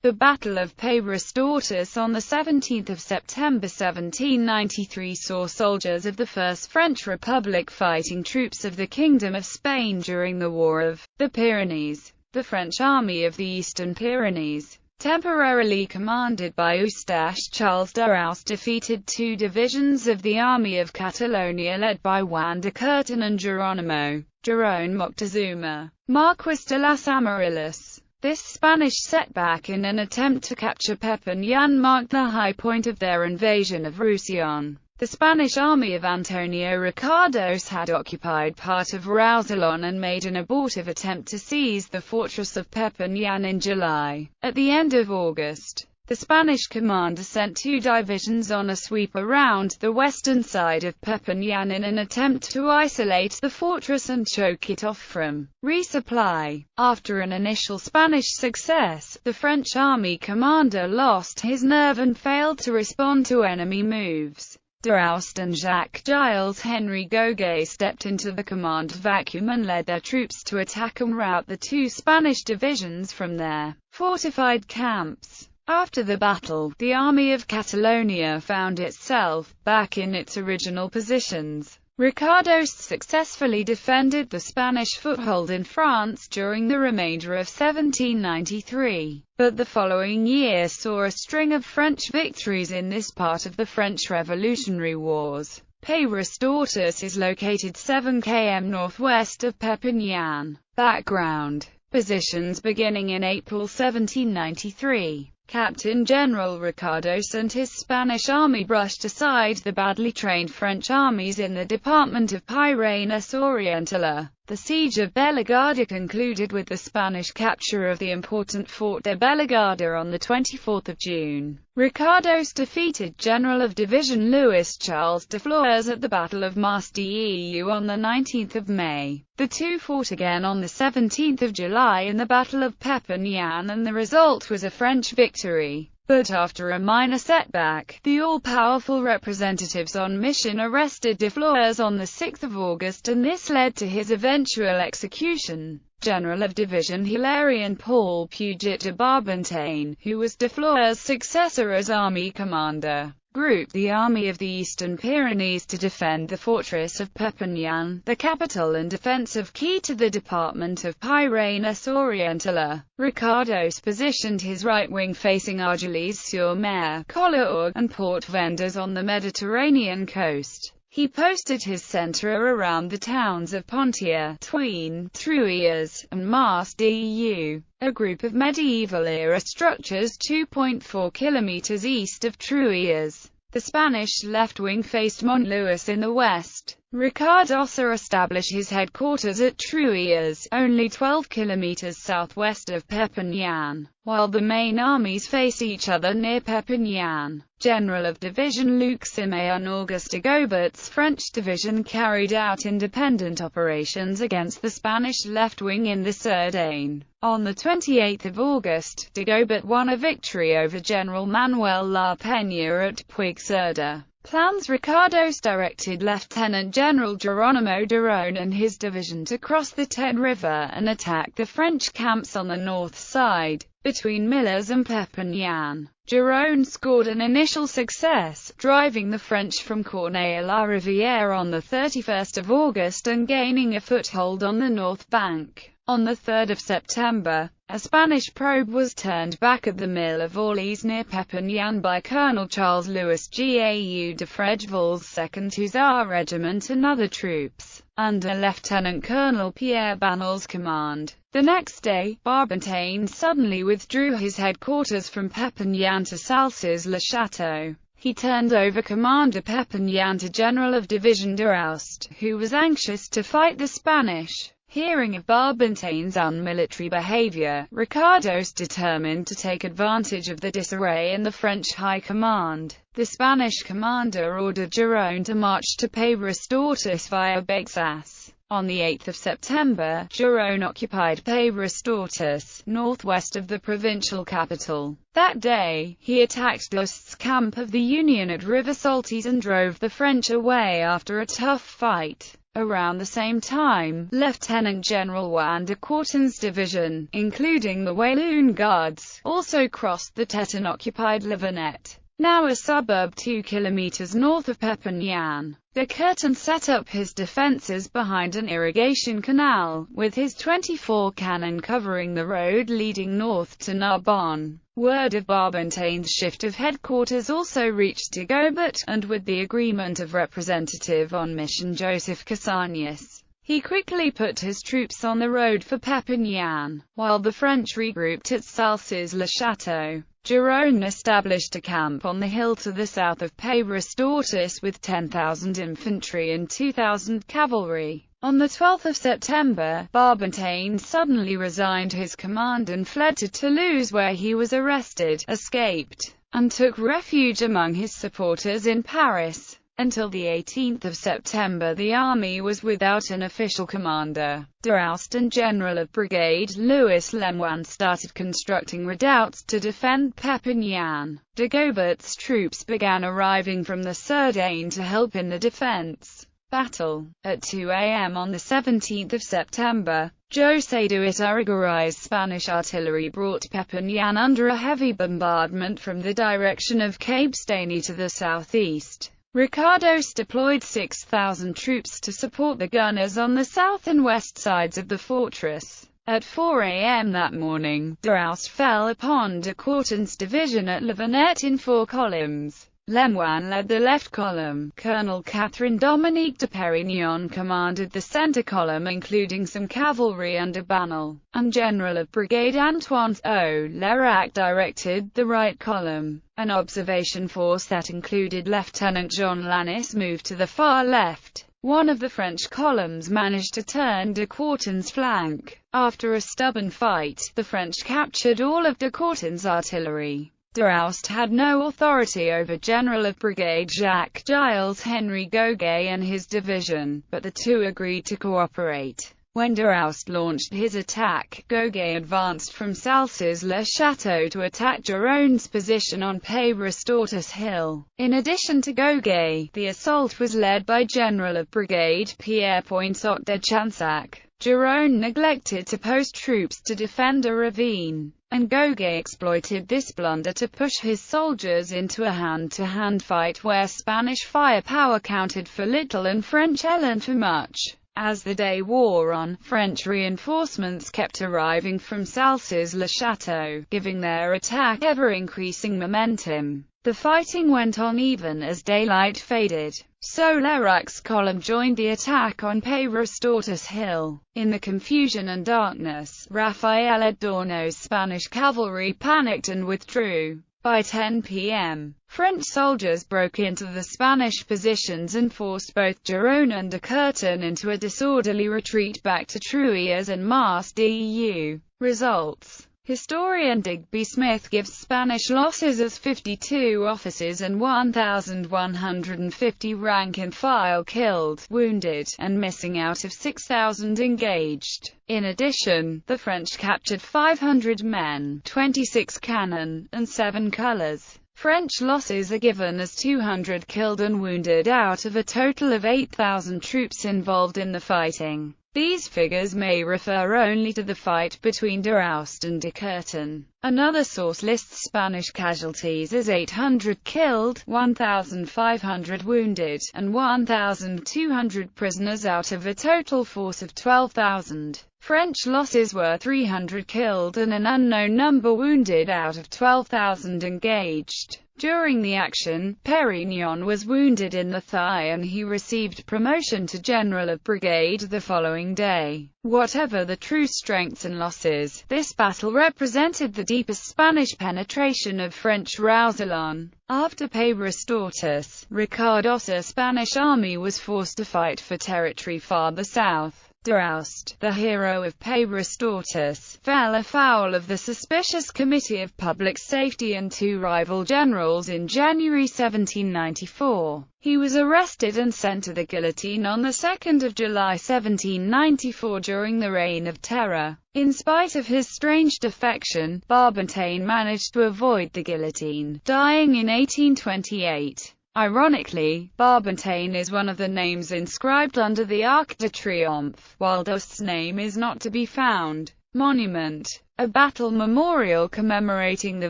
The Battle of Peyrestortes on 17 September 1793 saw soldiers of the First French Republic fighting troops of the Kingdom of Spain during the War of the Pyrenees. The French Army of the Eastern Pyrenees, temporarily commanded by Eustache Charles Daraus, defeated two divisions of the Army of Catalonia led by Juan de Curtin and Jerónimo Moctezuma, Marquis de las Amarillas. This Spanish setback in an attempt to capture Perpignan marked the high point of their invasion of Roussillon. The Spanish army of Antonio Ricardos had occupied part of Roussillon and made an abortive attempt to seize the fortress of Perpignan in July. At the end of August, the Spanish commander sent two divisions on a sweep around the western side of Perpignan in an attempt to isolate the fortress and choke it off from resupply. After an initial Spanish success, the French army commander lost his nerve and failed to respond to enemy moves. Daraus and Jacques-Gilles Henry Goguet stepped into the command vacuum and led their troops to attack and rout the two Spanish divisions from their fortified camps. After the battle, the Army of Catalonia found itself back in its original positions. Ricardos successfully defended the Spanish foothold in France during the remainder of 1793, but the following year saw a string of French victories in this part of the French Revolutionary Wars. Peyrestortes is located 7 km northwest of Perpignan. Background. Positions beginning in April 1793. Captain General Ricardos and his Spanish army brushed aside the badly trained French armies in the department of Pyrenees Oriental. The siege of Bellegarde concluded with the Spanish capture of the important Fort de Bellegarde on 24 June. Ricardos defeated General of Division Louis Charles de Flores at the Battle of Masdeu on 19 May. The two fought again on 17 July in the Battle of Perpignan, and the result was a French victory. But after a minor setback, the all-powerful representatives on mission arrested de Flores on 6 August, and this led to his eventual execution. General of Division Hilarion Paul Puget de Barbentane, who was de Flores' successor as army commander, grouped the Army of the Eastern Pyrenees to defend the fortress of Perpignan, the capital and defensive key to the department of Pyrenees Oriental. Ricardos positioned his right wing facing Argelès-sur-Mer, Collaurg, and Port Vendres on the Mediterranean coast. He posted his centre around the towns of Pontier, Thuin, Troyes, and Masdeu, a group of medieval-era structures 2.4 kilometers east of Troyes. The Spanish left wing faced Mont-Louis in the west. Ricardos established his headquarters at Troyes, only 12 kilometers southwest of Perpignan, while the main armies face each other near Perpignan. General of Division Luc Simeon Auguste Dagobert's French division carried out independent operations against the Spanish left wing in the Cerdagne. On 28 August, Dagobert won a victory over General Manuel La Peña at Puigcerdá. Plans. Ricardos directed Lieutenant General Jerónimo Durón and his division to cross the Ten River and attack the French camps on the north side, between Milles and Perpignan. Durón scored an initial success, driving the French from Cornay-la-Rivière on 31 August and gaining a foothold on the north bank. On 3 September, a Spanish probe was turned back at the Mill of Orleans near Perpignan by Colonel Charles Louis Gau de Fregeville's 2nd Hussar Regiment and other troops, under Lieutenant Colonel Pierre Banel's command. The next day, Barbentane suddenly withdrew his headquarters from Perpignan to Salses-le-Château. He turned over command of Perpignan to General of Division Daraus, who was anxious to fight the Spanish. Hearing of Barbentane's unmilitary behavior, Ricardos determined to take advantage of the disarray in the French high command. The Spanish commander ordered Durón to march to Peyrestortes via Bexas. On 8 September, Durón occupied Peyrestortes, northwest of the provincial capital. That day, he attacked Lost's camp of the Union at River Saltes and drove the French away after a tough fight. Around the same time, Lieutenant General Juan de Courton's division, including the Walloon Guards, also crossed the Teton-occupied Livanet, now a suburb 2 kilometers north of Perpignan. De Courton set up his defenses behind an irrigation canal, with his 24 cannon covering the road leading north to Narbonne. Word of Barbentane's shift of headquarters also reached Dagobert, and with the agreement of Representative on Mission Joseph Cassanius, he quickly put his troops on the road for Perpignan, while the French regrouped at Salses-le-Château. Giron established a camp on the hill to the south of Peyrestortes with 10,000 infantry and 2,000 cavalry. On the 12th of September, Barbentane suddenly resigned his command and fled to Toulouse, where he was arrested, escaped, and took refuge among his supporters in Paris. Until the 18th of September the army was without an official commander. Deraust and General of Brigade Louis Lemoine started constructing redoubts to defend Perpignan. Dagobert's troops began arriving from the Cerdagne to help in the defense. Battle. At 2 a.m. on the 17th of September, José de Iturrigara's Spanish artillery brought Perpignan under a heavy bombardment from the direction of Cape Staney to the southeast. Ricardos deployed 6,000 troops to support the gunners on the south and west sides of the fortress. At 4 a.m. that morning, Deraust fell upon de Courton's division at Livanet in 4 columns. Lemoine led the left column, Colonel Catherine Dominique de Perignon commanded the center column including some cavalry under Banel, and General of Brigade Antoine O. Lerac directed the right column. An observation force that included Lieutenant Jean Lannes moved to the far left. One of the French columns managed to turn de Courton's flank. After a stubborn fight, the French captured all of de Courton's artillery. Deraust had no authority over General of Brigade Jacques Gilles Henry Goguet and his division, but the two agreed to cooperate. When Deraust launched his attack, Goguet advanced from Salses-le-Château to attack Giron's position on Peyrestortes Hill. In addition to Goguet, the assault was led by General of Brigade Pierre Poinsot de Chansac. Giron neglected to post troops to defend a ravine, and Goguet exploited this blunder to push his soldiers into a hand-to-hand fight where Spanish firepower counted for little and French elan for much. As the day wore on, French reinforcements kept arriving from Salses-le-Château, giving their attack ever-increasing momentum. The fighting went on even as daylight faded. So Lerac's column joined the attack on Peyrestortes Hill. In the confusion and darkness, Rafael Adorno's Spanish cavalry panicked and withdrew. By 10 p.m., French soldiers broke into the Spanish positions and forced both Giron and de Courton into a disorderly retreat back to Truillas and Mas Deu. Results. Historian Digby Smith gives Spanish losses as 52 officers and 1,150 rank-and-file killed, wounded, and missing out of 6,000 engaged. In addition, the French captured 500 men, 26 cannon, and 7 colours. French losses are given as 200 killed and wounded out of a total of 8,000 troops involved in the fighting. These figures may refer only to the fight between Deraust and de Courton. Another source lists Spanish casualties as 800 killed, 1,500 wounded, and 1,200 prisoners out of a total force of 12,000. French losses were 300 killed and an unknown number wounded out of 12,000 engaged. During the action, Perignon was wounded in the thigh and he received promotion to General of Brigade the following day. Whatever the true strengths and losses, this battle represented the deepest Spanish penetration of French Roussillon. After Peyrestortes, Ricardos' Spanish army was forced to fight for territory farther south. Deraust, the hero of Peyrestortes, fell afoul of the suspicious Committee of Public Safety and 2 rival generals in January 1794. He was arrested and sent to the guillotine on the 2nd of July 1794 during the Reign of Terror. In spite of his strange defection, Barbentane managed to avoid the guillotine, dying in 1828. Ironically, Barbentane is one of the names inscribed under the Arc de Triomphe, while Dost's name is not to be found. Monument. A battle memorial commemorating the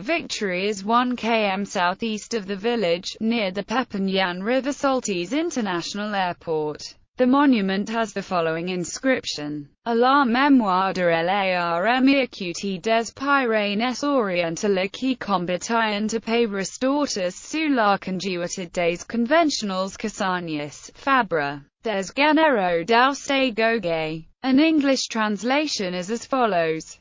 victory is 1 km southeast of the village, near the Pepignan River Salties International Airport. The monument has the following inscription: "A la mémoire de l'arme écoutée des Pyrénées orientales qui combattent à Peyrestortes sous la conduite des conventionals Cassagnes, Fabre, des Généraux d'Aussé Gauguet." An English translation is as follows: